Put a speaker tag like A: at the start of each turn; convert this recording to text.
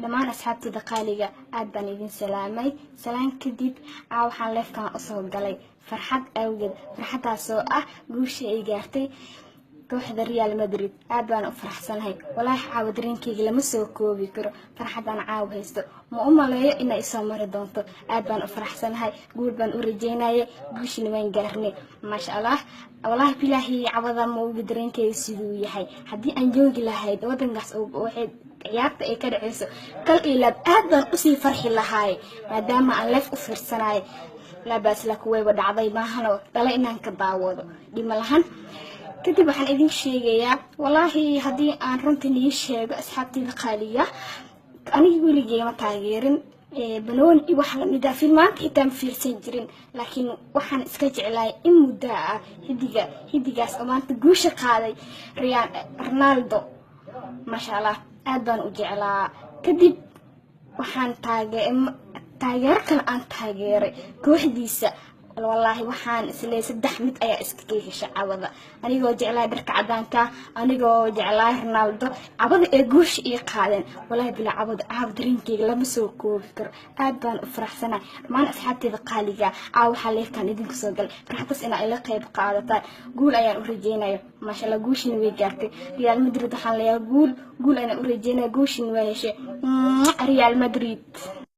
A: dhammaan asxaabtayda qaaliga aad baan idin salaamay salaan kadib waxaan leefkan u soo galay farxad awgeed farxadaasoo ah guusha ay gaartay kooxda Real Madrid aad baan u faraxsanahay walaahi caawa dareenkayga lama soo koobi karo farxadan caawa haysto ma u maleeyo inay soo mari doonto aad baan u faraxsanahay guul baan u rajeynayaa guushina waan gaarnay maasha Allah والله بلاهي عوضا موجود درينكي سيدو يحي حدي أنجوج لهاي ودن قص واحد عيارت أي كده عيسو كل إلى أهدن قصي فرحي لهاي ما دام ألف أفر سناي لا بس لك ويود عضي ما هنو طلعنا نكضاوض دي ملهن كتب عن إذن شيء يا والله هدي أن رنتني شيء أصحابتي القالية أنا يقولي جي ما تغيرن بنون waxaan nidaafin maanta intaan fiirsan jirin laakiin waxaan iska jeclaay in muddo ah hidigaas oo maanta guusha qaaday Ronaldo ma sha Allah aad baan u jeclaa kadib waxaan taageer kale aan taageeray kooxdiisa والله وحان سلي سدح مت أي إسكيك شعوذة أنا جو جعلاي درك عدانك أنا جو جعلاي رونالدو عبد إيجوش إيقادن والله بلا عبد رينكي لمسوا كوفكر أبان أفرح سنة ما أصحابتي ذقالية أو حليف كان يدين كسوقل راح بس إن إلى قيب قاعدة قول أيان أوريجينا ما شاء الله جوش نوي جارتي ريال مدريد حاليا قول أنا أوريجينا جوش نويش ريال مدريد